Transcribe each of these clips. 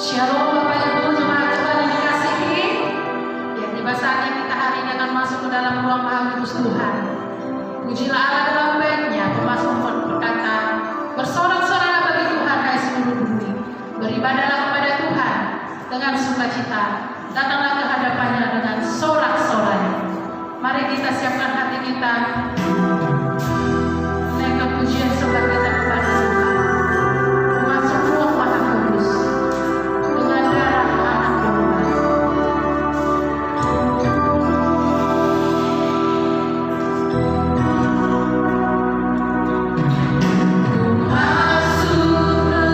Shalom Bapak Ibu jemaat Tuhan yang dikasihi. Ya, tiba saatnya kita hari ini akan masuk ke dalam ruang Maha Kudus Tuhan. Pujilah Allah dalam baiknya. Pemazmur berkata, bersorak-sorai bagi Tuhan hai seluruh bumi. Beribadahlah kepada Tuhan dengan sukacita. Datanglah ke hadapannya dengan sorak-sorai. Mari kita siapkan hati kita. Naikkan pujian sorak kita kepada Tuhan. Masuk ruang Maha Kudus dengan darah anak domba. Masuk ke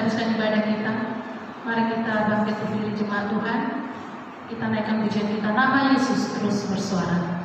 teruskan ibadah kita. Mari kita bangkit berdiri jemaat Tuhan. Kita naikkan pujian kita, nama Yesus terus bersuara.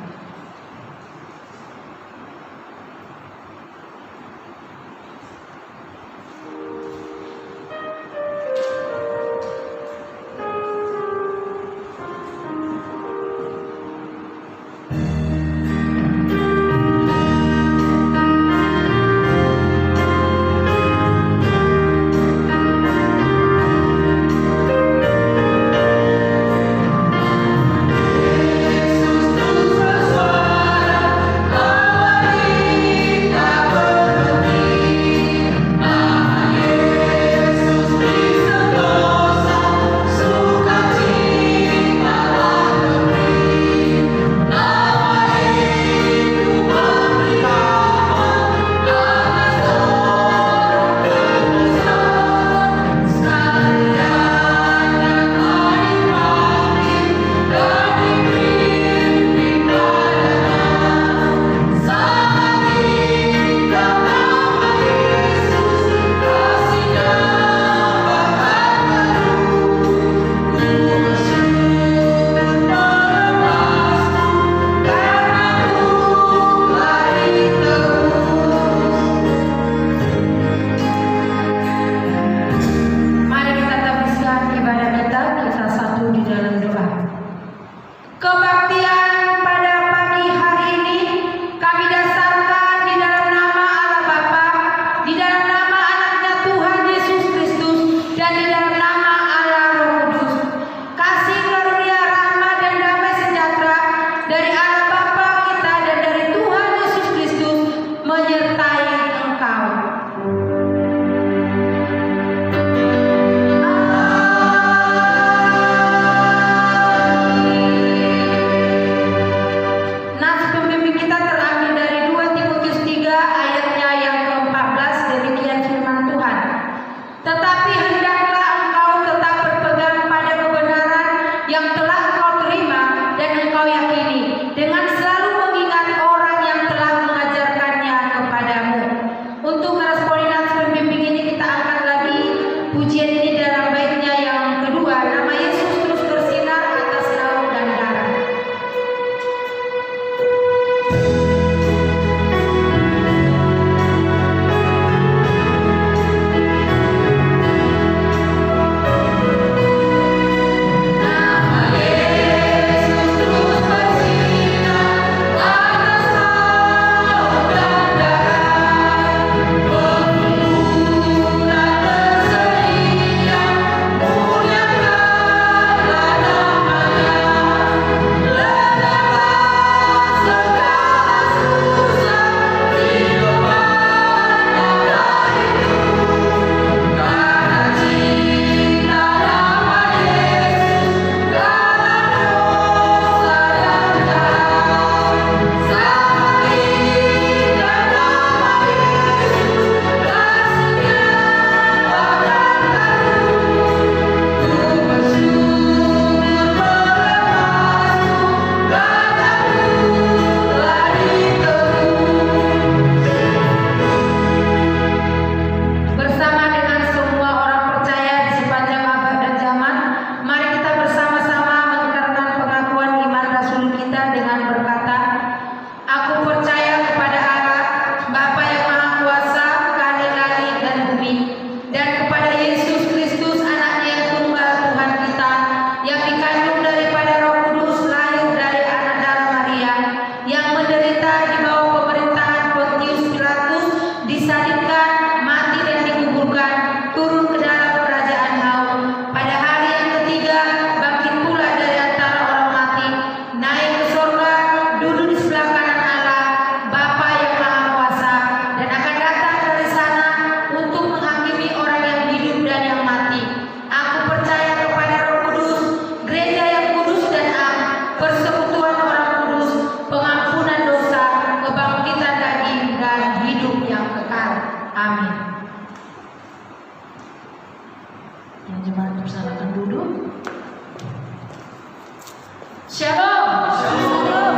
Shalom. Shalom.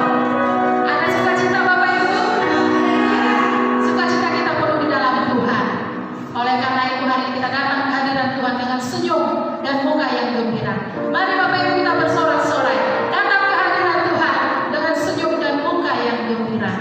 Ada sukacita Bapak Ibu? Sukacita kita penuh di dalam Tuhan. Oleh karena itu hari ini kita datang ke hadirat Mari Bapak Ibu kita bersorak-sorai datang ke hadirat Tuhan dengan senyum dan muka yang gembira.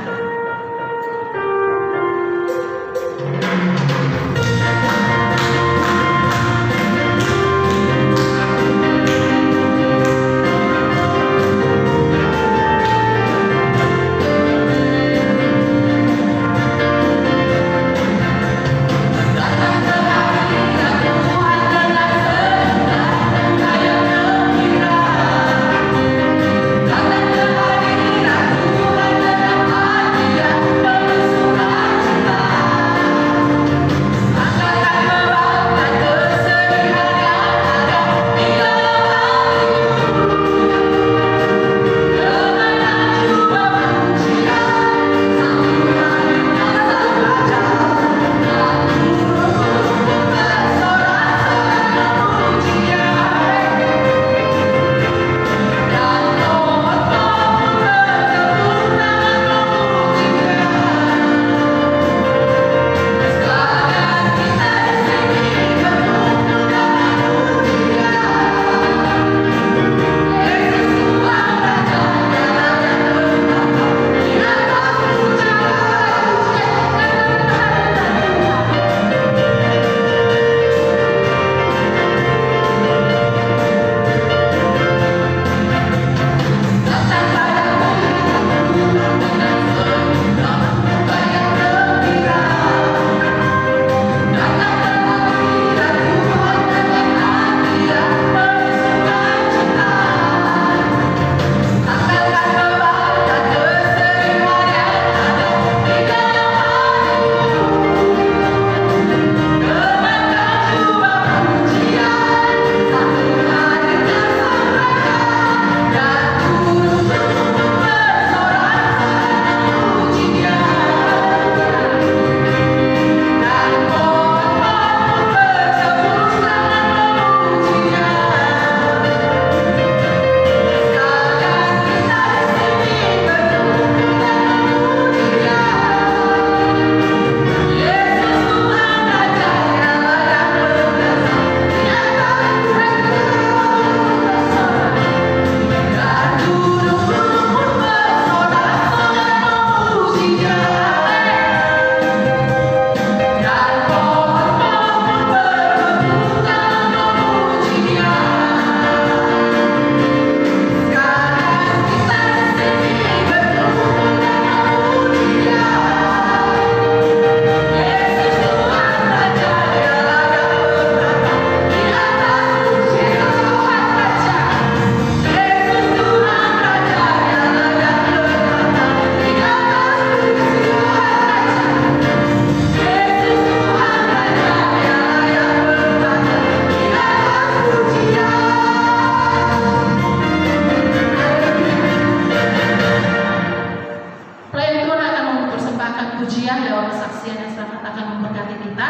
Pujian lewat kesaksian yang sangat akan memberkati kita.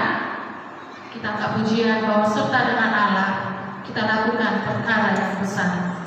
Kita angkat pujian bahwa serta dengan Allah kita lakukan perkara yang besar. Serta dengan Allah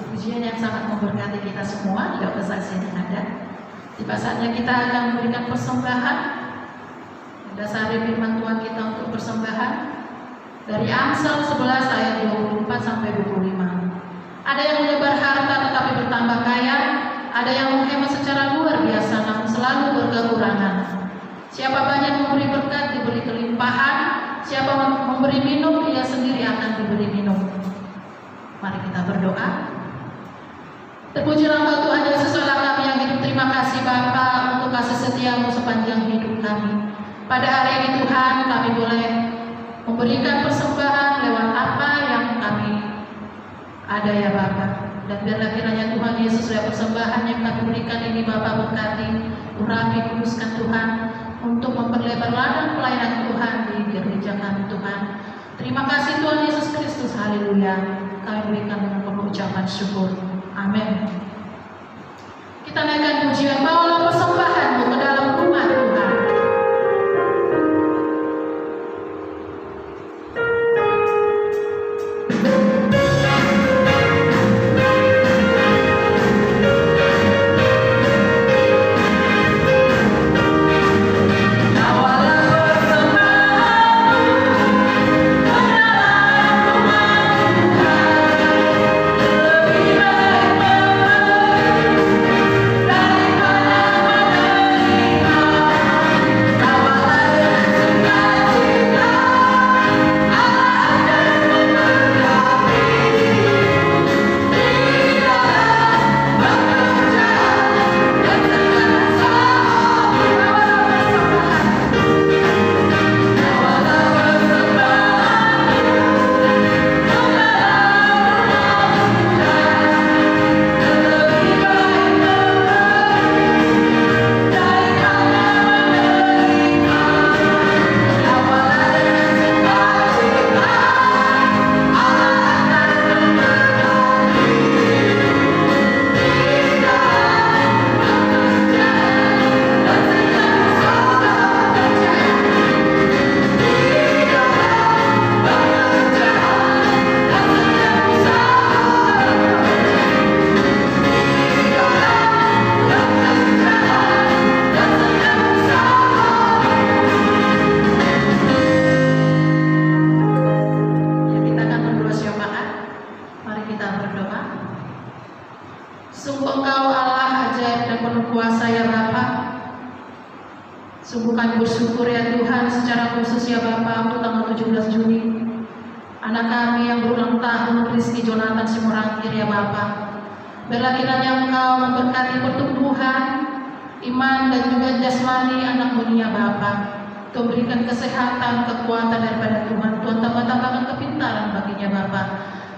pujian yang sangat memberkati kita semua di kesaksian yang ada. Tiba saatnya kita akan memberikan persembahan. Dasari firman Tuhan kita untuk persembahan dari Amsal 11 ayat 24 sampai 25. Ada yang menyebar harta tetapi bertambah kaya, ada yang menghemat secara luar biasa namun selalu berkekurangan. Siapa banyak memberi berkat diberi kelimpahan, siapa memberi minum dia sendiri akan diberi minum. Mari kita berdoa. Terpujilah Engkau Tuhan Yesus Allah kami yang hidup. Terima kasih Bapa untuk kasih setiamu sepanjang hidup kami. Pada hari ini Tuhan kami boleh memberikan persembahan lewat apa yang kami ada ya Bapa. Dan biarlah kiranya Tuhan Yesus lewat persembahan yang kami berikan ini Bapa berkati, urapi, kuduskan Tuhan untuk memperlebar ladang pelayanan Tuhan di gereja kami Tuhan. Terima kasih Tuhan Yesus Kristus, haleluya. Kami berikan dengan penuh ucapan syukur. Amin. Kita naikkan pujian, bawalah persembahanmu ke dalam rumah Tuhan. Sungguh kami bersyukur ya Tuhan secara khusus ya Bapa untuk tanggal 17 Juni anak kami yang berulang tahun Rizky Jonathan Simorangkir ya Bapa. Biarlah kiranya Engkau memberkati pertumbuhan iman dan juga jasmani anakmu ya Bapa. Kau berikan kesehatan, kekuatan daripada Tuhan. Tuhan tambah-tambahkan kepintaran baginya Bapa.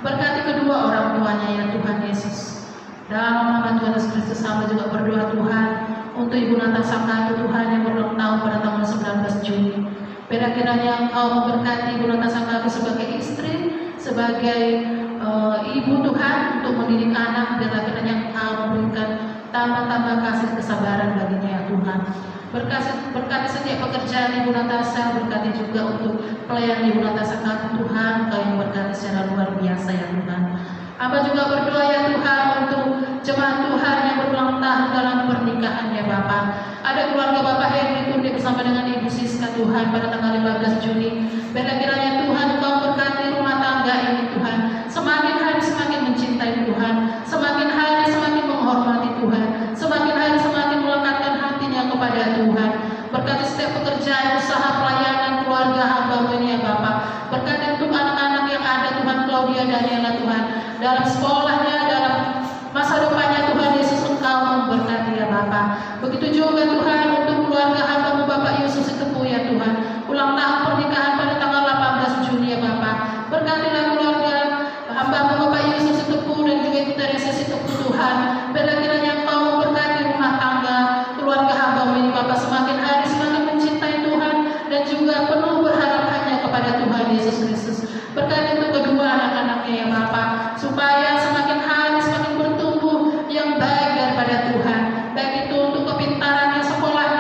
Berkati kedua orang tuanya ya Tuhan Yesus. Dalam nama Tuhan Yesus Kristus hamba juga berdoa Tuhan untuk Ibu Nata Sangkatu Tuhan yang berulang tahun pada tanggal 19 Juni. Biarlah kiranya Engkau memberkati Ibu Nata Sangkatu sebagai istri, sebagai ibu Tuhan untuk mendidik anak. Biarlah kiranya Engkau memberikan tambah-tambah kasih kesabaran baginya ya Tuhan. Berkati setiap pekerjaan Ibu Natasha, berkati juga untuk pelayanan Ibu Natasha Sangkatu Tuhan, Kau yang berkati secara luar biasa ya Tuhan. Hamba juga berdoa ya Tuhan untuk jemaat Tuhan yang berulang tahun dalam pernikahan ya Bapak. Ada keluarga Bapak Henry Kundi bersama dengan Ibu Siska Tuhan pada tanggal 15 Juni. Biarlah kiranya Tuhan Kau berkati rumah tangga ini Tuhan. Semakin hari semakin mencintai Tuhan, semakin hari semakin menghormati Tuhan, semakin hari semakin melekatkan hatinya kepada Tuhan. Berkati setiap pekerjaan, usaha, pelayanan, keluarga hamba ini ya Bapak. Berkati untuk anak-anak yang ada Tuhan, Claudia dan Daniela Tuhan, dalam sekolahnya, dalam masa depannya Tuhan Yesus Engkau memberkati ya Bapak. Begitu juga Tuhan untuk keluarga hamba-Mu Bapak Yesus Tepu ya Tuhan, ulang tahun pernikahan pada tanggal 18 Juni ya Bapak. Berkatilah keluarga hamba-Mu Bapak Yesus Tepu dan juga Ibu Teresa Tepu Tuhan. Biarlah kiranya Engkau memberkati rumah tangga keluarga hamba-Mu ini Bapak, semakin hari semakin mencintai Tuhan dan juga penuh berharap hanya kepada Tuhan Yesus Kristus. Berkati untuk kedua anak-anaknya ya Bapak, supaya semakin hari semakin bertumbuh yang baik daripada Tuhan. Baik itu untuk kepintarannya, sekolah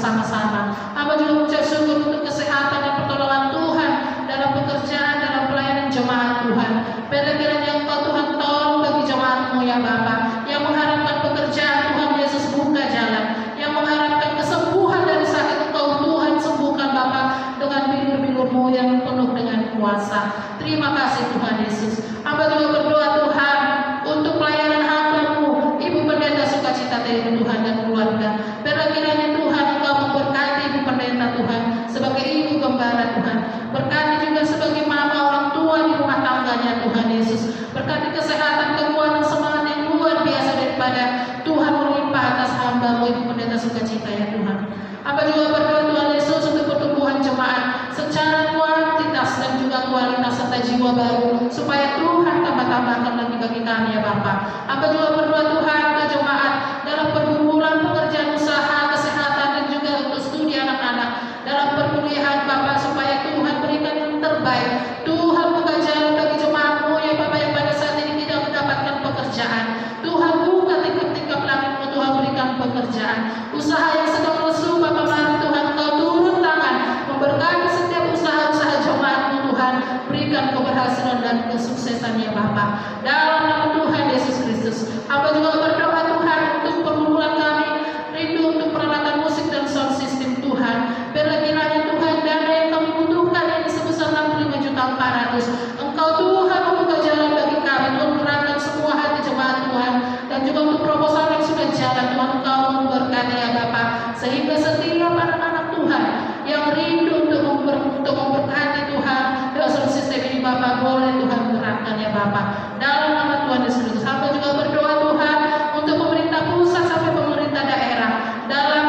bersama-sama. Hamba juga mengucap syukur untuk kesehatan dan pertolongan Tuhan dalam pekerjaan, dalam pelayanan jemaat Tuhan. Biarlah kiranya Engkau Tuhan tolong bagi jemaat-Mu ya Bapa, yang mengharapkan pekerjaan Tuhan Yesus buka jalan, yang mengharapkan kesembuhan dari sakit Engkau Tuhan sembuhkan Bapa dengan bilur-bilur-Mu yang penuh dengan kuasa. Terima kasih Tuhan Yesus. Hamba juga berdoa Tuhan untuk pelayanan hamba-Mu, Ibu Pendeta Sukacita Teri Tuhan dan keluarga. Biarlah kiranya Tuhan Engkau memberkati Ibu Pendeta Tuhan sebagai ibu gembala Tuhan. Berkati juga sebagai mama orang tua di rumah tangganya Tuhan Yesus. Berkati kesehatan, kekuatan, semangat yang luar biasa daripada Tuhan melimpah atas hamba-Mu Ibu Pendeta Sukacita ya Tuhan. Hamba juga berdoa Tuhan Yesus untuk pertumbuhan jemaat secara kuantitas dan juga kualitas serta jiwa baru, supaya Tuhan tambah-tambahkan lagi bagi kami ya Bapa. Hamba juga berdoa Tuhan ke jemaat dalam pergumulan pekerjaan usaha, kesehatan dan juga untuk studi anak-anak, dalam perkuliahan Bapa, supaya Tuhan berikan yang terbaik. Tuhan buka jalan bagi jemaat-Mu ya Bapa yang pada saat ini tidak mendapatkan pekerjaan. Tuhan buka tingkap-tingkap langit-Mu, Tuhan berikan pekerjaan. Usaha yang sedang lesu Bapa, mari Tuhan Engkau turun tangan memberkati setiap usaha-usaha jemaat-Mu Tuhan. Berikan keberhasilan dan kesuksesan ya Bapa. Dalam nama Tuhan Yesus Kristus. Hamba juga berdoa Tuhan untuk pergumulan kami, rindu untuk peralatan musik dan sound system Tuhan. Biarlah kiranya Tuhan dana yang kami butuhkan ini sebesar 65.400.000. Engkau Tuhan membuka jalan bagi kami. Tuhan gerakkan semua hati jemaat Tuhan, dan juga untuk proposal yang sudah jalan Tuhan Engkau memberkati ya Bapa, sehingga setiap anak-anak Tuhan yang rindu untuk memberkati Tuhan dalam sound system ini Bapa, boleh Tuhan gerakkan ya Bapa. Dalam nama Tuhan Yesus Kristus. Hamba juga berdoa Tuhan untuk pemerintah pusat sampai pemerintah daerah dalam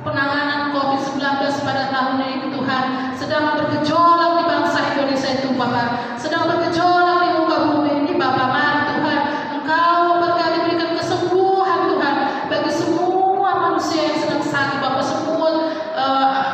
penanganan COVID-19 pada tahun ini Tuhan, sedang bergejolak di bangsa Indonesia itu Bapa, sedang bergejolak di muka bumi ini Bapa. Mari Tuhan Engkau berkati, berikan kesembuhan Tuhan bagi semua manusia yang sedang sakit Bapa, semua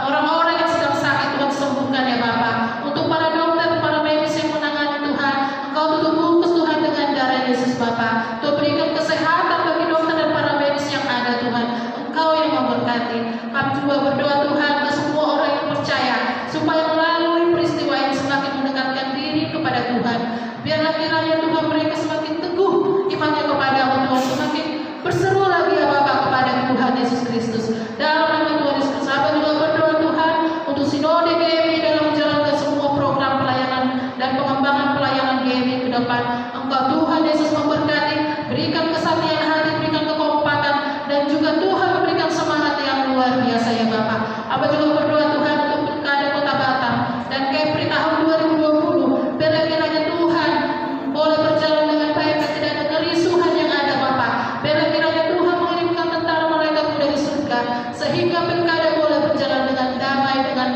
orang-orang yang sedang sakit Tuhan sembuhkan ya Bapa. Untuk para dokter, para medis yang menangani Tuhan, Engkau tutup bungkus Tuhan dengan darah Yesus Bapa. Tuhan berikan kesehatan bagi dokter dan para medis yang ada Tuhan. Engkau yang memberkati. Kami juga berdoa Tuhan ke semua orang yang percaya, supaya melalui peristiwa yang semakin mendekatkan diri kepada Tuhan, biarlah kiranya Tuhan mereka semakin teguh imannya kepada-Mu Tuhan, semakin berseru lagi ya Bapa kepada Tuhan Yesus Kristus. Dalam nama Tuhan Yesus Kristus. Hamba juga berdoa Tuhan untuk sinode GMI dalam menjalankan semua program pelayanan dan pengembangan pelayanan GMI ke depan. Engkau Tuhan Yesus memberkati, berikan kesatian hati, berikan kekompakan, dan juga Tuhan memberikan semangat yang luar biasa ya Bapa. Hamba juga berdoa Tuhan untuk Pilkada Kota Batam dan Kepri tahun 2020. Biarlah kiranya Tuhan boleh berjalan dengan baik dan tidak ada kerisuhan yang ada Bapa. Biarlah kiranya Tuhan mengirimkan tentara malaikat dari surga, sehingga pilkada boleh berjalan dengan damai, dengan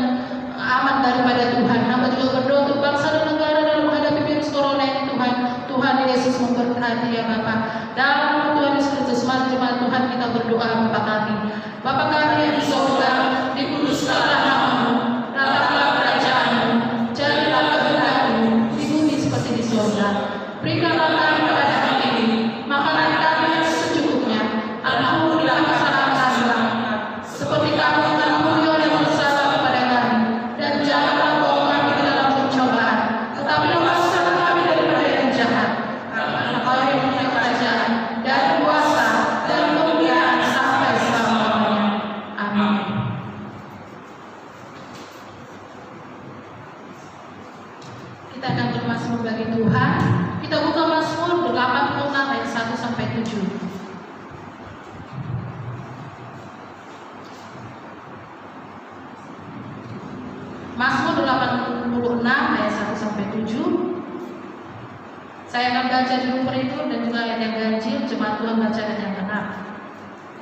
aman daripada Tuhan. Hamba juga berdoa untuk bangsa dan negara dalam menghadapi virus corona ini Tuhan. Tuhan Yesus memberkati ya Bapa. Dalam nama Tuhan Yesus Kristus, mari jemaat Tuhan kita berdoa Bapa kami. Bapa kami yang di surga, dikuduskanlah nama-Mu, datanglah kerajaan-Mu, jadilah kehendak-Mu di bumi seperti di surga. Berikanlah kami pada hari ini makanan kami yang secukupnya, ampunilah kesalahan kami, seperti kami mengampuni orang yang bersalah kepada kami, dan janganlah bawa kami ke dalam pencobaan, tetapi lepaskanlah kami daripada yang jahat. Karena Kau yang punya kerajaan dan kuasa dan kemuliaan sampai selama-lamanya. Amin. Kita akan bermazmur bagi Tuhan. Kita buka Mazmur 86 ayat 1 sampai 7. Mazmur 86 ayat 1 sampai 7. Saya akan baca dulu itu dan juga ayat yang ganjil, jemaat Tuhan baca ayat yang genap.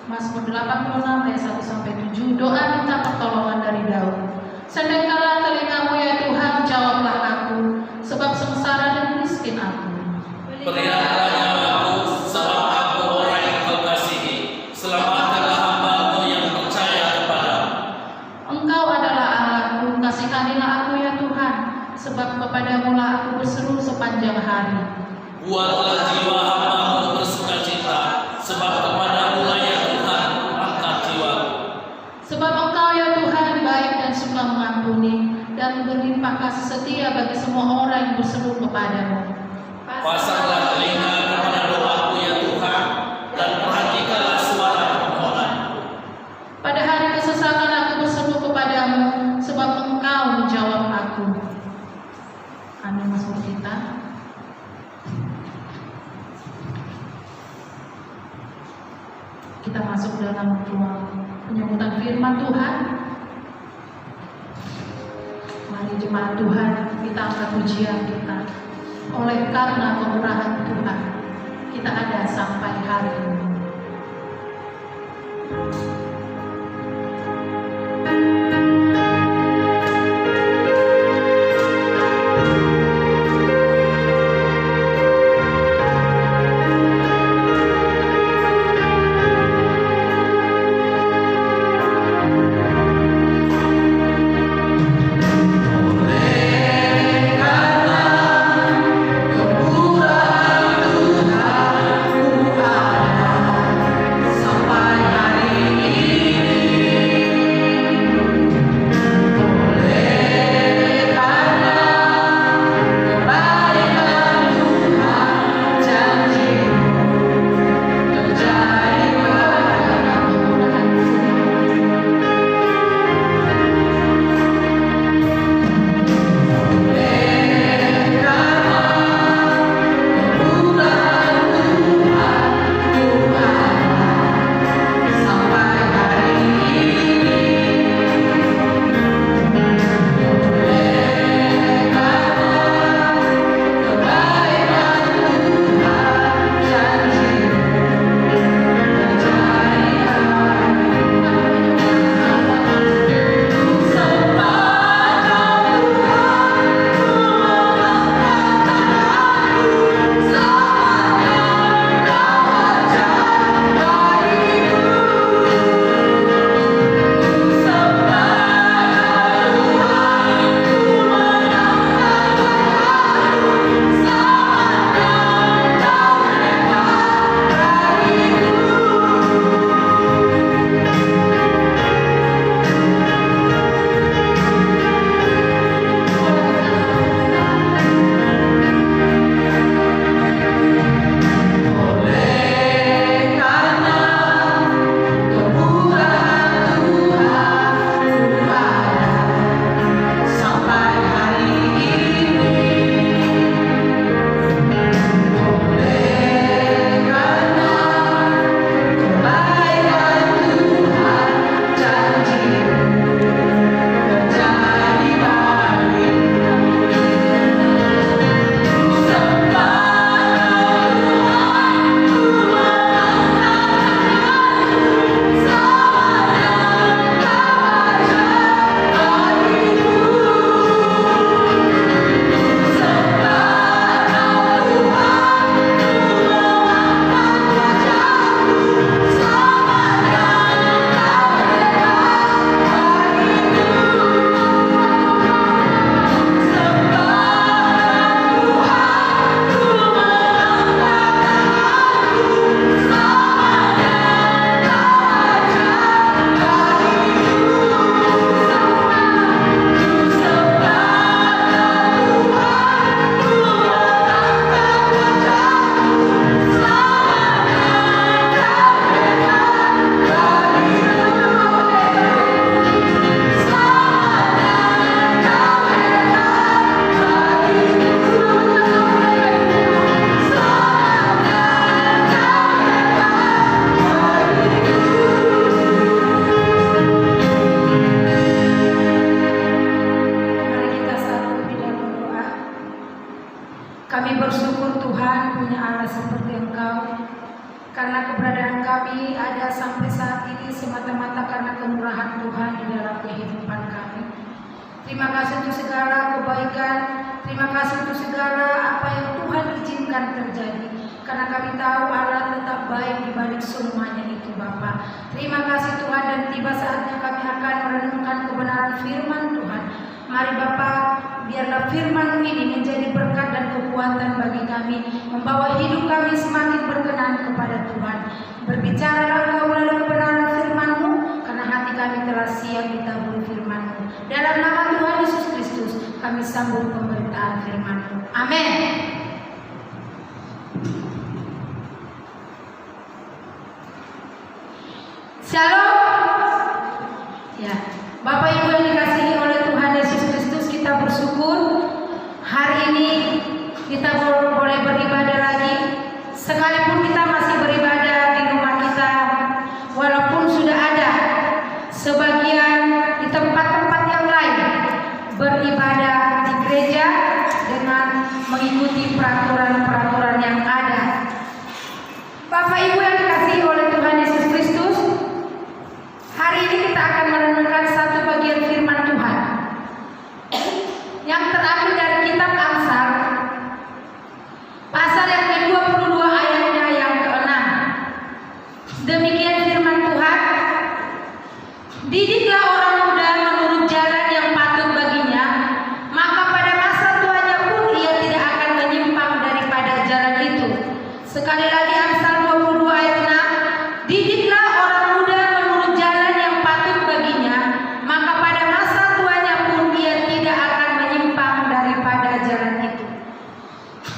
Mazmur 86 ayat 1 sampai 7. Doa minta pertolongan dari Daud. Sendengkanlah telinga-Mu ya Tuhan, jawablah aku, sebab sengsara dan miskin aku. Peliharalah nyawaku, sebab aku orang yang Kau kasihi. Selamatkanlah hamba-Mu yang percaya kepadamu. Engkau adalah Allahku, kasihanilah aku ya Tuhan, sebab kepadamu lah aku berseru sepanjang hari. Buatlah jiwa hamba-Mu bersukacita, sebab kepadamu lah ya Tuhan angkat jiwaku. Sebab terima kasih setia bagi semua orang yang berseru kepadamu. Pasanglah telinga kepada doaku ya Tuhan, dan perhatikanlah suara permohonanku. Pada hari kesesakan aku berseru kepadamu, sebab Engkau menjawab aku. Amin. Mazmur kita. Kita masuk dalam ruang penyebutan firman Tuhan. Mari jemaat Tuhan, kita angkat pujian kita. Oleh karena kemurahan Tuhan, kita ada sampai hari ini. Kami bersyukur Tuhan punya Allah seperti Engkau, karena keberadaan kami ada sampai saat ini semata-mata karena kemurahan Tuhan di dalam kehidupan kami. Terima kasih untuk segala kebaikan, terima kasih untuk segala apa yang Tuhan izinkan terjadi, karena kami tahu Allah tetap baik di balik semuanya itu Bapa. Terima kasih Tuhan, dan tiba saatnya kami akan merenungkan kebenaran firman Tuhan. Mari Bapa, biarlah firman ini menjadi berkat dan kekuatan bagi kami, membawa hidup kami semakin berkenan kepada Tuhan. Berbicaralah Engkau melalui kebenaran firman-Mu, karena hati kami telah siap ditaburi firman-Mu. Dalam nama Tuhan Yesus Kristus, kami sambung pemberitaan firman-Mu. Amin. Shalom. Ya, Bapak Ibu yang dikasihi oleh Tuhan Yesus Kristus, kita bersyukur hari ini kita boleh beribadah lagi. Sekalipun kita masih beribadah di rumah kita, walaupun sudah ada sebagian di tempat-tempat yang lain beribadah di gereja dengan mengikuti peraturan-peraturan yang ada. Bapak Ibu yang dikasihi oleh Tuhan Yesus Kristus, hari ini kita akan merenungkan satu bagian firman Tuhan yang terambil dari kitab Amsal pasal yang ke-22 ayatnya yang ke-6. Demikian firman Tuhan, didiklah orang muda menurut jalan yang patut baginya, maka pada masa tuanya pun ia tidak akan menyimpang daripada jalan itu. Sekali lagi Amsal 22 ayat 6, didiklah orang muda menurut jalan yang patut baginya, maka pada masa tuanya pun ia tidak akan menyimpang daripada jalan itu.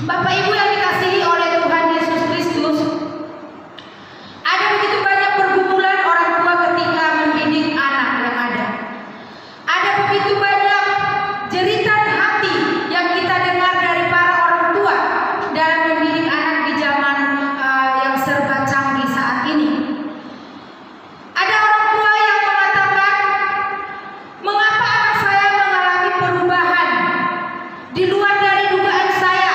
Bapak Ibu yang dikasihi oleh Tuhan Yesus Kristus, ada begitu banyak pergumulan orang tua ketika mendidik anak yang ada. Ada begitu banyak jeritan hati yang kita dengar dari para orang tua dalam mendidik anak di zaman yang serba canggih saat ini. Ada orang tua yang mengatakan, mengapa anak saya mengalami perubahan di luar dari dugaan saya?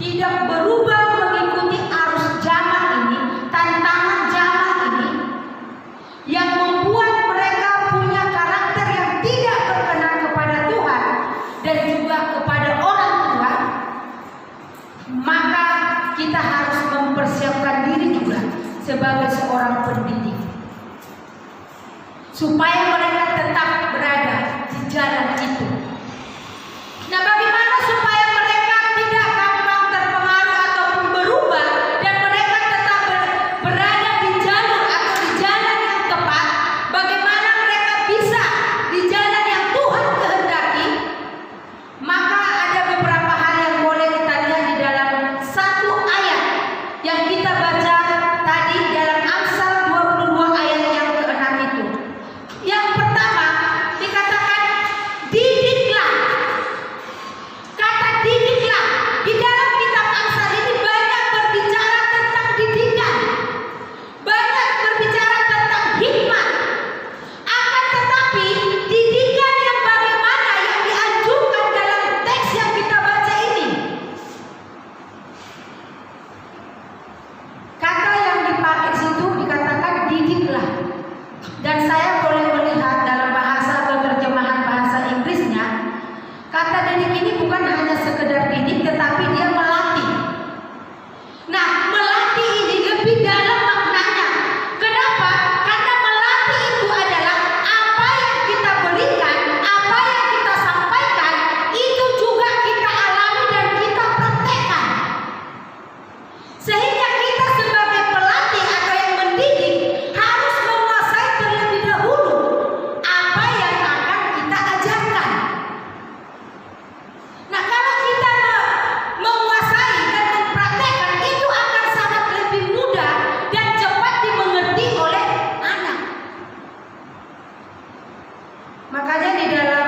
tidak berubah mengikuti arus zaman ini, tantangan zaman ini, yang membuat mereka punya karakter yang tidak berkenan kepada Tuhan dan juga kepada orang tua, maka kita harus mempersiapkan diri juga sebagai seorang pendidik supaya mereka tetap berada di jalan itu. Nah, bagaimana supaya mereka tidak gampang terpengaruh ataupun berubah dan mereka tetap berada di jalur atau di jalan yang tepat? Bagaimana mereka bisa di jalan yang Tuhan kehendaki? Maka ada beberapa hal yang boleh kita lihat di dalam satu ayat yang kita baca tadi dalam Amsal 22 ayat yang ke-6 itu. Yang pertama dikatakan didiklah. Kata didiklah di dalam kitab Amsal ini banyak berbicara tentang didikan, banyak berbicara tentang hikmat. Akan tetapi didikan yang bagaimana yang dianjurkan dalam teks yang kita baca ini? Kata yang dipakai situ dikatakan didiklah. Dan saya boleh melihat dalam bahasa atau terjemahan bahasa Inggrisnya, kata didik ini bukan hanya sekedar didik, tetapi dia melatih. Nah, melatih ini lebih dalam maknanya. Kenapa? Karena melatih itu adalah apa yang kita berikan, apa yang kita sampaikan, itu juga kita alami dan kita praktekkan. Sehingga kita sebagai pelatih atau yang mendidik harus menguasai terlebih dahulu apa yang akan kita ajarkan. Nah, kalau kita menguasai dan mempraktekkan, itu akan sangat lebih mudah dan cepat dimengerti oleh anak. Makanya di dalam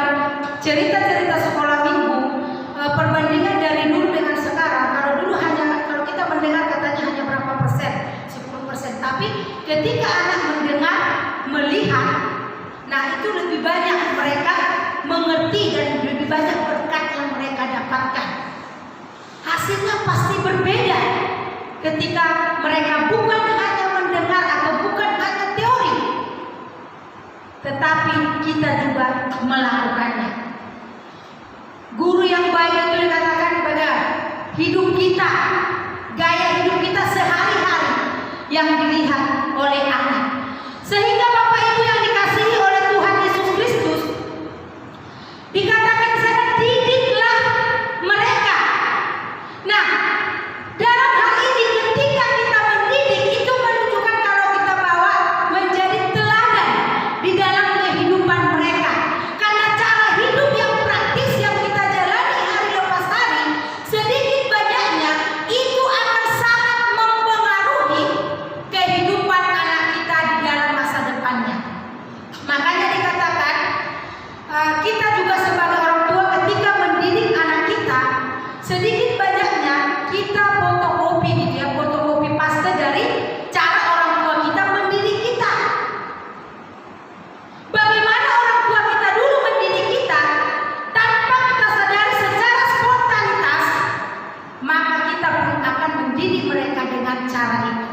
cerita-cerita sekolah minggu, perbandingan dari dulu dengan sekarang, kalau kita mendengar katanya hanya berapa persen, 10%, tapi ketika anak mendengar, melihat, nah itu lebih banyak mereka mengerti dan lebih banyak berkat yang mereka dapatkan. Hasilnya pasti berbeda ketika mereka bukan hanya mendengar atau bukan hanya teori, tetapi kita juga melakukannya. Guru yang baik itu dikatakan pada hidup kita, gaya hidup kita sehari-hari yang dilihat oleh anak. Sehingga Bapak Ibu yang dikasihi oleh Tuhan Yesus Kristus, dikatakan di sana didiklah mereka. Nah, dalam hal ini ketika kita mendidik itu menunjukkan kalau kita bawa menjadi teladan di dalam kehidupan mereka. Karena cara hidup yang praktis yang kita jalani hari lepas hari, sedikit banyaknya itu akan sangat mempengaruhi kehidupan anak kita di dalam masa depannya. Makanya dikatakan kita juga sebagai orang tua ketika mendidik anak kita, sedikit banyaknya kita fotokopi paste dari cara orang tua kita mendidik kita. Bagaimana orang tua kita dulu mendidik kita, tanpa kita sadari secara spontanitas, maka kita pun akan mendidik mereka dengan cara itu.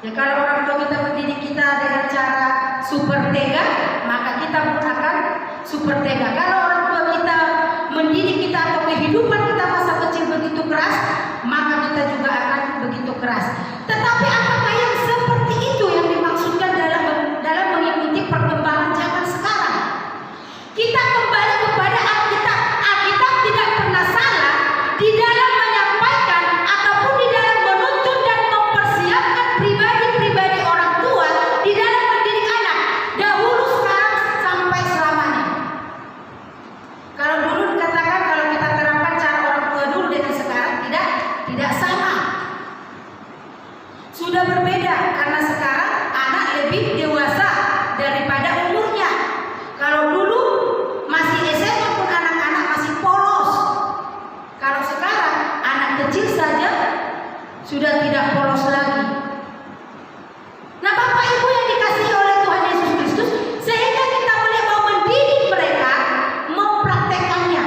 Ya, kalau orang tua kita mendidik kita dengan cara super tega, maka kita pun akan super tega. Kalau orang tua kita mendidik kita atau kehidupan kita masa kecil begitu keras, maka kita juga akan begitu keras. Tetapi apakah yang seperti itu yang dimaksudkan dalam mengikuti perkembangan zaman sekarang? Kita kembali kepada Alkitab. Alkitab tidak pernah salah di dalam menyampaikan ataupun di dalam menuntun dan mempersiapkan pribadi-pribadi orang tua di dalam mendidik anak dahulu, sekarang, sampai selamanya. Kalau dulu dikatakan kalau kita terapkan cara orang tua dulu dengan sekarang tidak sama. Sudah berbeda karena sekarang anak lebih dewasa daripada umurnya. Kalau dulu masih SMA pun anak-anak masih polos. Kalau sekarang anak kecil saja sudah tidak polos lagi. Nah, Bapak Ibu yang dikasihi oleh Tuhan Yesus Kristus, sehingga kita mau mendidik mereka, mempraktekannya.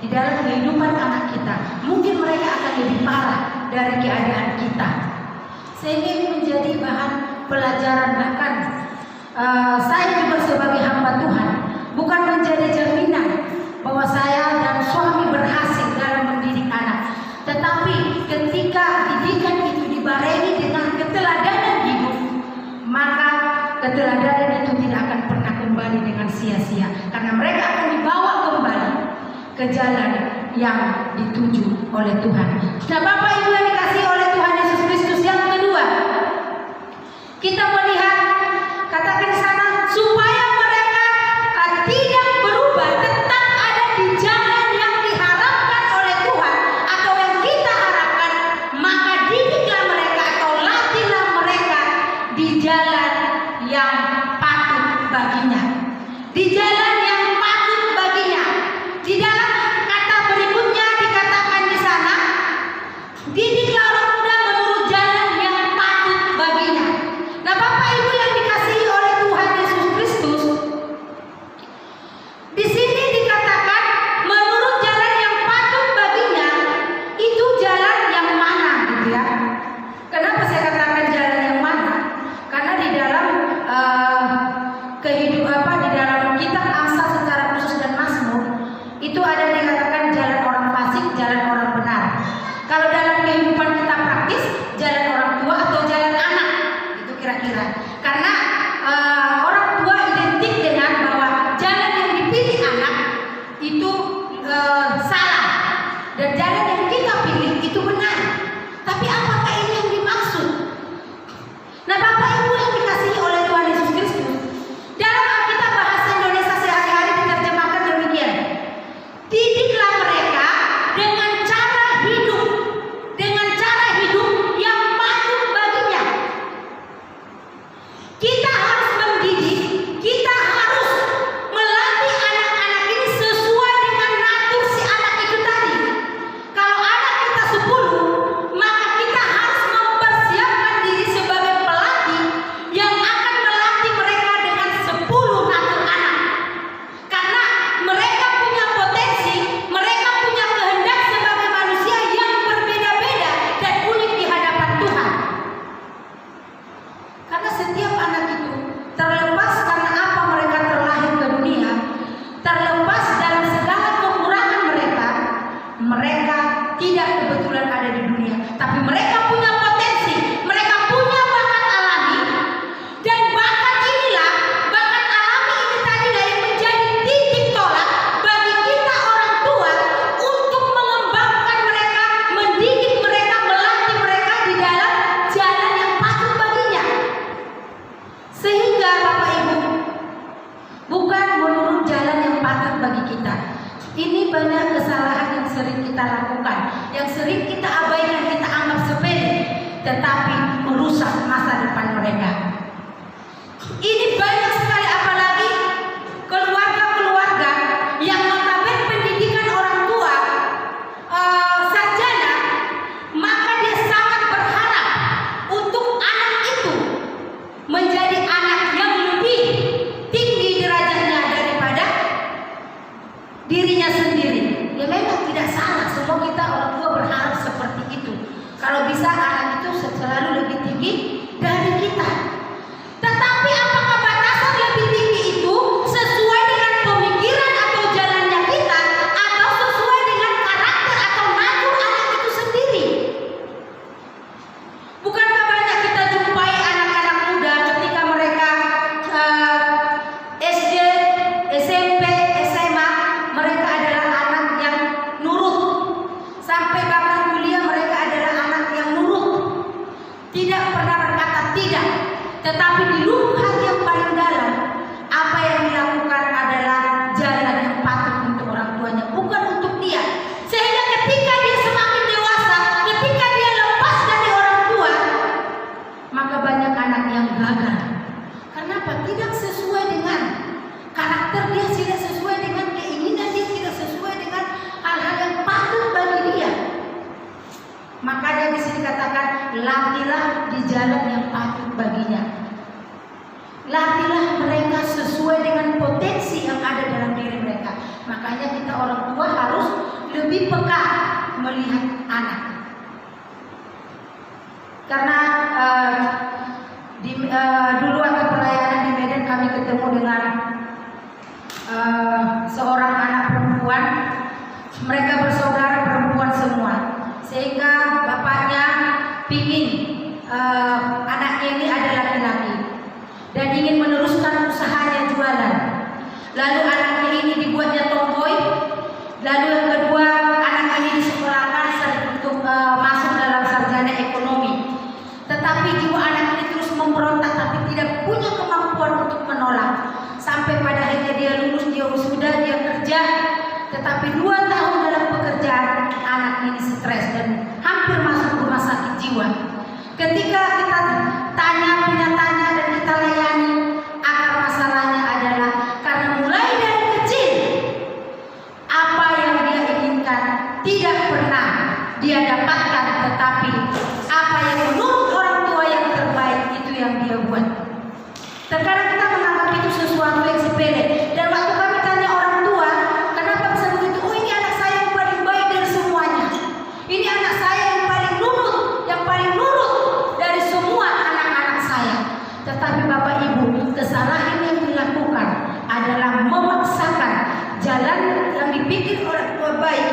dalam kehidupan anak kita. Mungkin mereka akan lebih parah dari keadaan kita. Sehingga ini menjadi bahan pelajaran. Bahkan saya juga sebagai hamba Tuhan bukan menjadi jaminan bahwa saya dan suami berhasil dalam mendidik anak. Tetapi ketika didikan itu dibarengi dengan keteladanan hidup, maka keteladanan itu tidak akan pernah kembali dengan sia-sia, karena mereka akan dibawa kembali ke jalan yang dituju oleh Tuhan. Nah, Bapak Ibu yang dikasihi oleh Tuhan Yesus Kristus, yang kedua kita melihat, katakan di sana, supaya mereka tidak berubah, tetap ada di jalan yang diharapkan oleh Tuhan atau yang kita harapkan, maka didiklah mereka atau latihlah mereka di jalan yang patut baginya. Di jalan yang patut baginya. Di dalam kata berikutnya dikatakan di sana, didiklah orang muda menurut jalan yang patut baginya. Nah, Bapak Ibu yang dikasihi oleh Tuhan Yesus Kristus, di sini dikatakan menurut jalan yang patut baginya, itu jalan yang mana, gitu ya. Kenapa saya katakan jalan yang mana? Karena di dalam di dalam kitab Amsal secara khusus dan Mazmur itu ada dikatakan jalan orang fasik, jalan orang benar. Kalau dalam kehidupan kita praktis, jalan orang tua atau jalan anak, itu kira-kira. Karena orang tua identik dengan bahwa jalan yang dipilih anak itu salah dan jalan yang kita pilih itu benar. Tapi apakah ini yang dimaksud? Nah, Bapak Ibu yang dikasihi oleh Tuhan Yesus Kristus, dalam Alkitab bahasa Indonesia sehari-hari diterjemahkan demikian: didiklah mereka dengan cara hidup yang patut baginya. Kita harus mendidik, kita harus melatih anak-anak ini sesuai dengan natur si anak itu tadi. Kalau anak kita 10, maka kita harus mempersiapkan diri sebagai pelatih yang akan melatih mereka dengan 10 natur anak. Karena mereka punya potensi, mereka punya kehendak sebagai manusia yang berbeda-beda dan unik di hadapan Tuhan. Karena setiap anak itu terlepas karena apa mereka terlahir ke dunia, terlepas dalam segala kekurangan mereka tidak kebetulan ada di dunia, tapi mereka punya potensi, mereka punya bakat alami, dan bakat inilah, bakat alami ini tadilah yang menjadi titik tolak bagi kita orang tua untuk mengembangkan mereka, mendidik mereka, melatih mereka di dalam jalan yang patut baginya. Sehingga Bapak Ibu, bukan menurut jalan yang patut bagi kita. Ini banyak kesalahan yang sering kita lakukan, yang sering kita abaikan, kita anggap sepele, tetapi merusak masa depan mereka. Ini banyak sekali, apalagi keluarga-keluarga yang notabene pendidikan orang tua sarjana, maka dia sangat berharap untuk anak itu menjadi anak yang lebih tinggi derajatnya daripada dirinya sendiri. Ya memang tidak salah, semua kita orang tua berharap seperti itu. Kalau bisa anak itu selalu lebih tinggi dari kita. Tetapi apakah batasan lebih tinggi itu sesuai dengan pemikiran atau jalannya kita, atau sesuai dengan karakter atau natur anak itu sendiri? Bukankah banyak kita jumpai anak-anak muda ketika mereka SD, SMP, SMA, mereka adalah anak yang nurut. Sampai bahkan kuliah mereka adalah anak yang nurut, tidak pernah berkata tidak. Tetapi di lubuk hati yang paling dalam, apa yang dilakukan adalah jalan yang patut untuk orang tuanya, bukan untuk dia. Sehingga ketika dia semakin dewasa, ketika dia lepas dari orang tua, maka banyak anak yang gagal. Kenapa? Tidak sesuai dengan karakter dia, tidak sesuai dengan keinginan dia, tidak sesuai dengan hal-hal yang patut bagi dia. Makanya di sini katakan, latihlah di jalan yang patut baginya. Latihlah mereka sesuai dengan potensi yang ada dalam diri mereka. Makanya kita orang tua harus lebih peka melihat anak. Karena dulu waktu pelayanan di Medan kami ketemu dengan seorang anak perempuan. Mereka bersaudara perempuan semua, sehingga bapaknya ingin anaknya ini ada laki-laki dan ingin meneruskan usahanya jualan. Lalu anaknya ini dibuatnya tomboy. Lalu yang kedua, anak ini disekolahkan untuk masuk dalam sarjana ekonomi. Tetapi jiwa anak ini terus memberontak, tapi tidak punya kemampuan untuk menolak. Sampai pada akhirnya dia lulus, dia wisuda, dia kerja. Tetapi 2 tahun dalam pekerjaan, anak ini stres dan hampir masuk rumah sakit jiwa. Ketika kita punya tanya dan kita layani, akar masalahnya adalah karena mulai dari kecil apa yang dia inginkan tidak pernah dia dapatkan, tetapi apa yang menurut orang tua yang terbaik itu yang dia buat. Terkadang kita menganggap itu sesuatu yang sepele, dan waktu kami tanya orang tua kenapa bisa begitu, oh ini anak saya yang paling baik dari semuanya, ini anak saya yang paling nurut dari semua anak-anak saya. Tetapi Bapak Ibu, kesalahan yang dilakukan adalah memaksakan jalan yang dipikir orang tua baik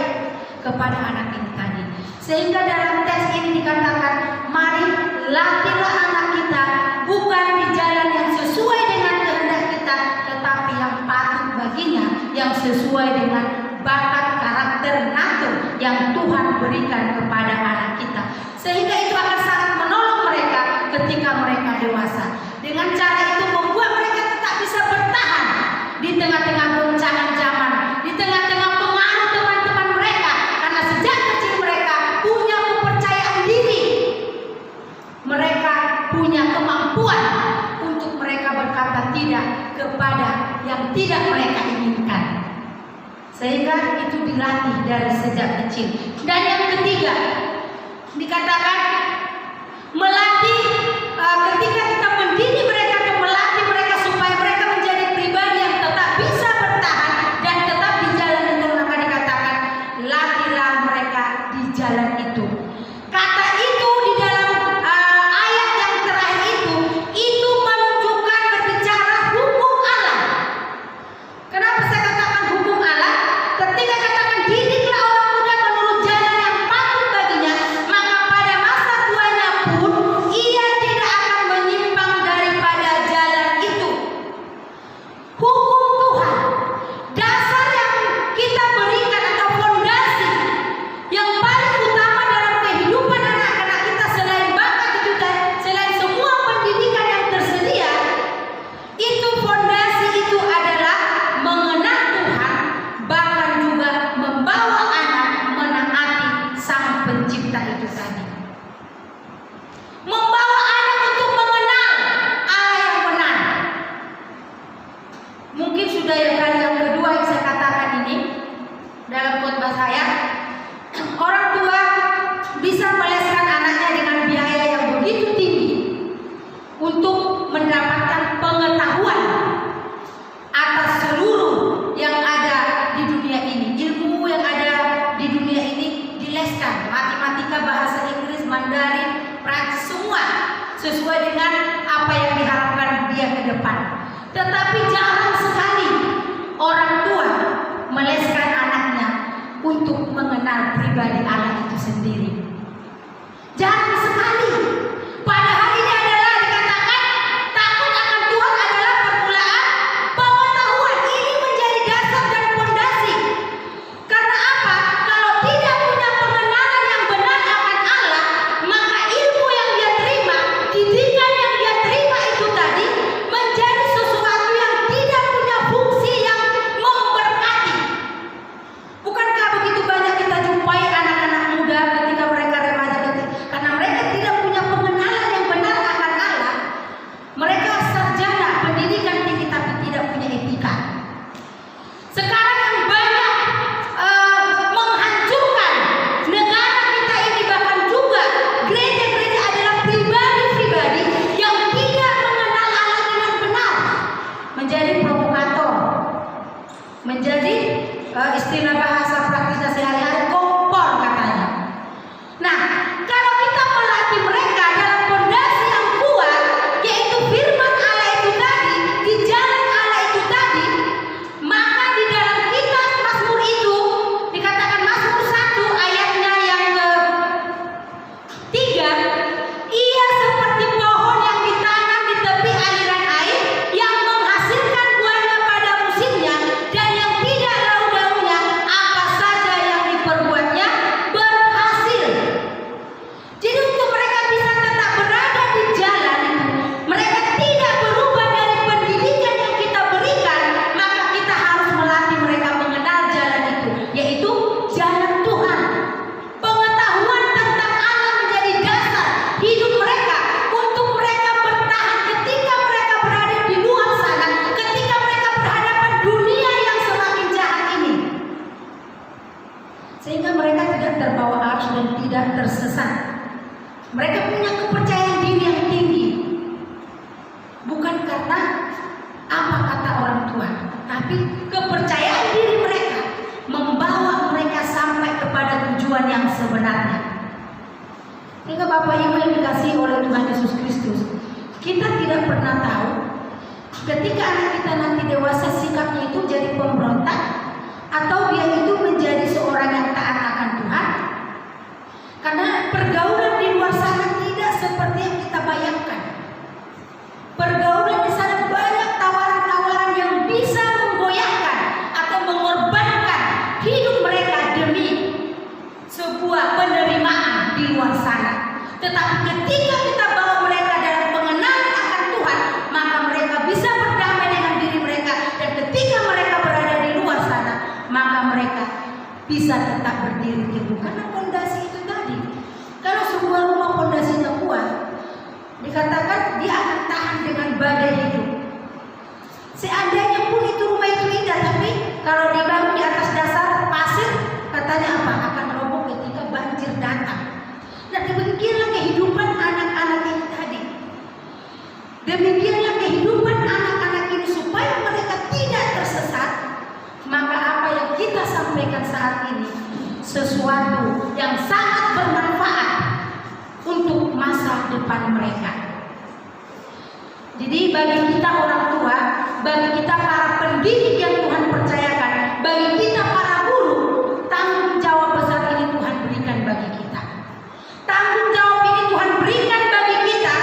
kepada anak ini tadi. Sehingga dalam teks ini dikatakan, mari latihlah anak kita bukan di jalan yang sesuai dengan kehendak kita, tetapi yang patut baginya, yang sesuai dengan bakat karakter natur yang Tuhan berikan kepada anak kita. Sehingga itu akan sangat menolong mereka ketika mereka dewasa. Dengan cara itu membuat mereka tetap bisa bertahan di tengah-tengah goncangan zaman, di tengah-tengah pengaruh teman-teman mereka, karena sejak kecil mereka punya kepercayaan diri. Mereka punya kemampuan untuk mereka berkata tidak kepada yang tidak mereka inginkan. Sehingga itu dilatih dari sejak kecil. Dan yang ketiga, dikatakan melatih, ketika kita mendidik mereka, melatih mereka supaya mereka menjadi pribadi yang tetap bisa bertahan dan tetap di jalan itu, maka dikatakan latihlah mereka di jalan itu. Kata itu di dalam ayat yang terakhir itu menunjukkan berbicara hukum Allah. Kenapa saya katakan hukum Allah? Ketika katakan didiklah orang muda menurut jalan yang patut baginya, maka pada masa tuanya pun ia tidak akan menyimpang daripada jalan itu. Hukum Tuhan, dasar yang kita berikan atau fondasi yang paling utama dalam kehidupan anak-anak kita, selain bakat itu dan selain semua pendidikan yang tersedia, itu fondasi itu adalah mengenal Tuhan, bahkan juga membawa anak menaati Sang Pencipta itu tadi. Membawa anak untuk mengenal Allah yang benar. Mungkin sudah kali yang kedua yang saya katakan ini dalam khotbah saya, orang tua bisa meleskan anaknya dengan biaya yang begitu tinggi untuk mendapatkan pengetahuan atas seluruh yang ada di dunia ini. Ilmu yang ada di dunia ini dileskan, matematika, bahasa Inggris, Mandarin, Prancis, semua sesuai dengan apa yang diharapkan dia ke depan. Tetapi jarang sekali orang tua meleskan anaknya untuk mengenal pribadi Allah itu sendiri. Jarang sekali. Padahal ini adalah dikatakan takut akan Tuhan adalah permulaan pengetahuan. Ini menjadi dasar dan fondasi. Karena apa? Kalau tidak punya pengenalan yang benar akan Allah, maka ilmu yang dia terima, didikan yang dia terima itu tadi menjadi sesuatu yang tidak punya fungsi yang memberkati. Bukankah begitu banyak kita jumpai anak-anak muda ketika mereka karena apa kata orang tua, tapi kepercayaan diri mereka membawa mereka sampai kepada tujuan yang sebenarnya. Sehingga Bapak Ibu yang dikasihi oleh Tuhan Yesus Kristus, kita tidak pernah tahu ketika anak kita nanti dewasa sikapnya itu jadi pemberontak atau dia itu menjadi seorang yang taat akan Tuhan. Karena pergaulan di luar sana tidak seperti yang kita bayangkan. Pergaulan di sana banyak tawaran-tawaran yang bisa menggoyahkan atau mengorbankan hidup mereka demi sebuah penerimaan di luar sana. Tetapi ketika kita bawa mereka dalam pengenalan akan Tuhan, maka mereka bisa berdamai dengan diri mereka. Dan ketika mereka berada di luar sana, maka mereka bisa tetap berdiri teguh karena fondasi itu tadi. Kalau sebuah rumah fondasinya kuat, dikatakan dia akan tahan dengan badai hidup. Seandainya pun itu rumah itu indah, tapi kalau dibangun di atas dasar pasir, katanya apa? Akan roboh ketika banjir datang. Nah, demikianlah kehidupan anak-anak ini tadi. Demikianlah kehidupan anak-anak ini supaya mereka tidak tersesat. Maka apa yang kita sampaikan saat ini sesuatu yang sangat bermanfaat untuk masa depan mereka. Jadi bagi kita orang tua, bagi kita para pendidik yang Tuhan percayakan, bagi kita para guru, tanggung jawab besar ini Tuhan berikan bagi kita. Tanggung jawab ini Tuhan berikan bagi kita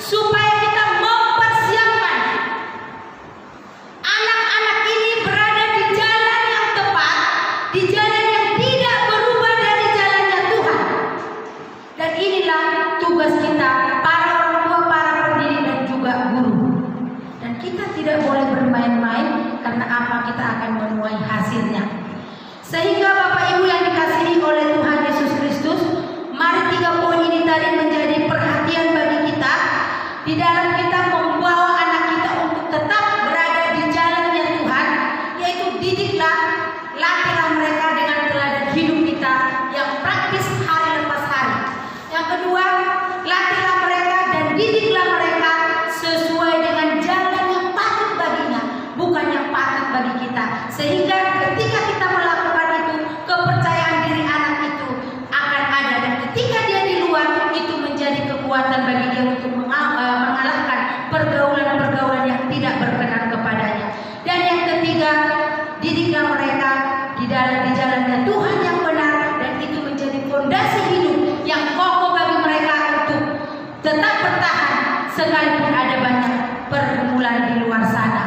supaya kita mempersiapkan anak-anak ini berada di jalan yang tepat, di jalan yang tidak berubah dari jalannya Tuhan. Dan inilah tugas kita, para orang tua, para pendidik dan juga guru. Dan kita tidak boleh bermain-main, karena apa? Kita akan menuai hasilnya. Sehingga Bapak Ibu yang dikasihi oleh Tuhan Yesus Kristus, mari 3 poin ini tadi menjadi perhatian bagi kita di dalam kita membawa anak kita untuk tetap berada di jalannya Tuhan, yaitu didiklah, latihlah mereka dengan teladan hidup kita yang praktis hari lepas hari. Yang kedua, latihlah mereka dan didiklah mereka sesuai dengan jalan yang patut baginya, bukan yang patut bagi kita. Sehingga ketika kita melakukan itu, kepercayaan diri anak itu akan ada, dan ketika dia di luar, itu menjadi kekuatan bagi dia untuk mengalahkan pergaulan-pergaulan yang tidak berkenan kepadanya. Dan yang ketiga, didiklah mereka di jalannya Tuhan yang benar, dan itu menjadi fondasi hidup yang kokoh bagi mereka untuk tetap bertahan sekalipun ada banyak pergumulan di luar sana.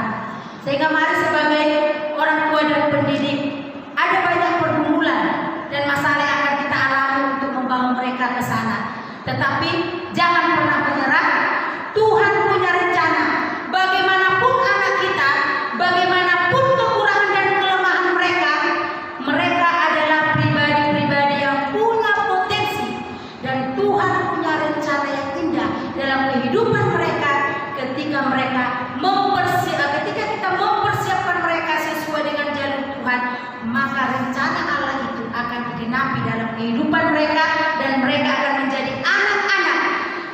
Sehingga mari sebagai orang tua dan pendidik, ada banyak pergumulan dan masalah yang akan kita alami untuk membawa mereka ke sana. Tetapi jangan pernah menyerah. Tuhan punya rencana. Bagaimanapun anak kita, bagaimanapun kekurangan dan kelemahan mereka, mereka adalah pribadi-pribadi yang punya potensi, dan Tuhan punya rencana yang indah dalam kehidupan mereka. Ketika kita mempersiapkan mereka sesuai dengan jalur Tuhan, maka rencana Allah itu akan digenapi dalam kehidupan mereka, dan mereka akan menjadi anak-anak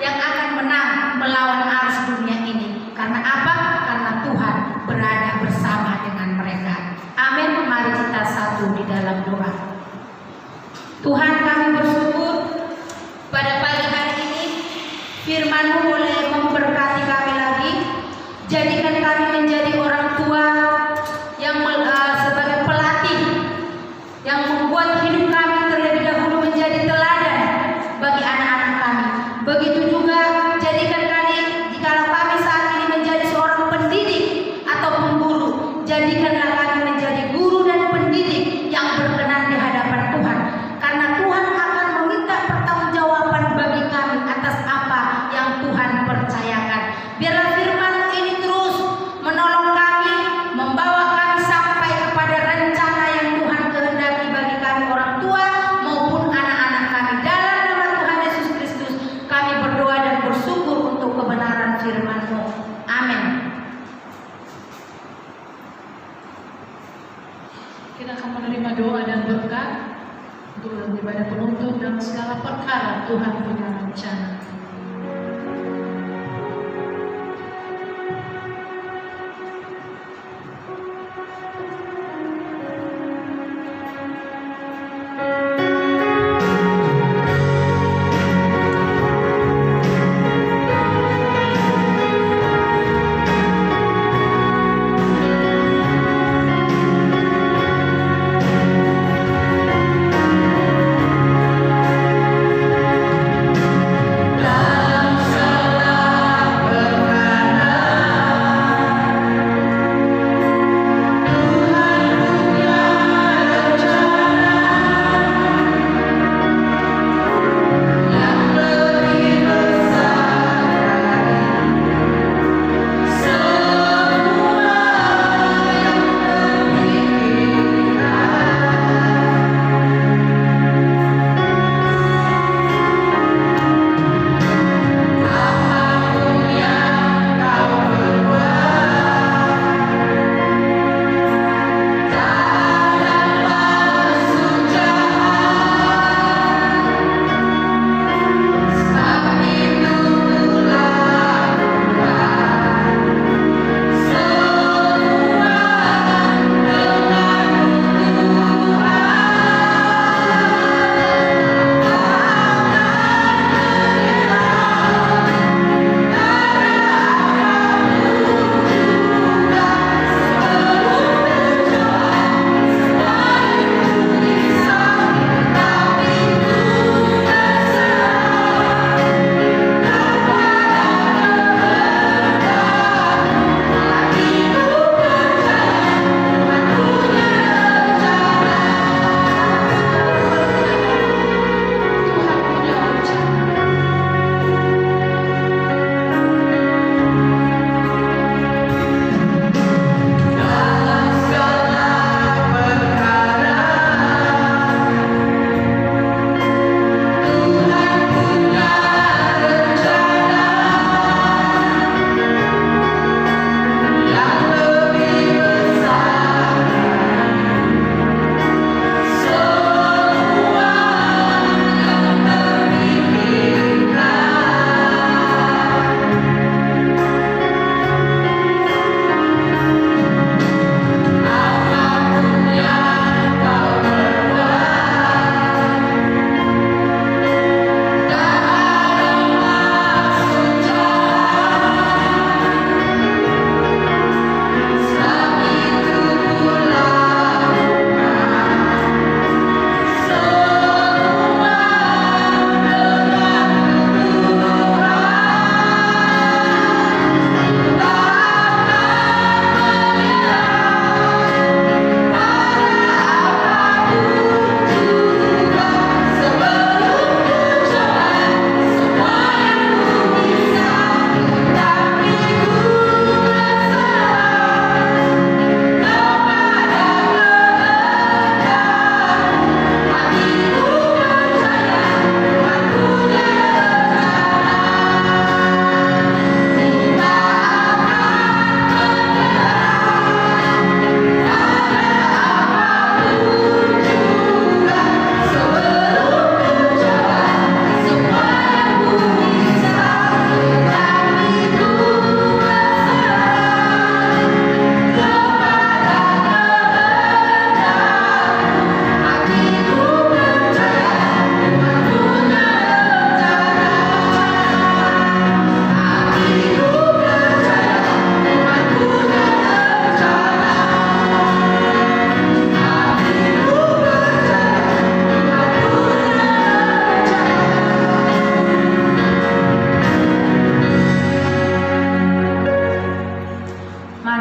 yang akan menang melawan arus dunia ini. Karena apa? Karena Tuhan berada bersama dengan mereka. Amin. Mari kita satu di dalam doa. Tuhan, kami bersyukur pada pagi hari ini firman-Mu boleh memberkati kami lagi. Jadikan kami menjadi orang tua yang sebagai pelatih yang membuat hidup kami terlebih dahulu menjadi teladan bagi anak-anak kami. Begitu juga jadikan kami, jikalau kami saat ini menjadi seorang pendidik ataupun guru, jadikanlah kami menjadi guru dan pendidik yang berkenan di hadapan Tuhan. Karena Tuhan akan meminta pertanggungjawaban bagi kami atas apa yang Tuhan percayakan. Biarlah firman-Mu ini terus menolong kami, membawa kami sampai kepada rencana yang Tuhan kehendaki bagi kami orang tua maupun anak-anak kami. Dalam nama Tuhan Yesus Kristus kami berdoa dan bersyukur untuk kebenaran firman-Mu. Amin. Kita akan menerima doa dan berkat untuk ibadah penutup dan segala perkara Tuhan punya rencana.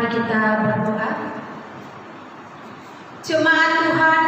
Mari kita berdoa. Jemaat Tuhan,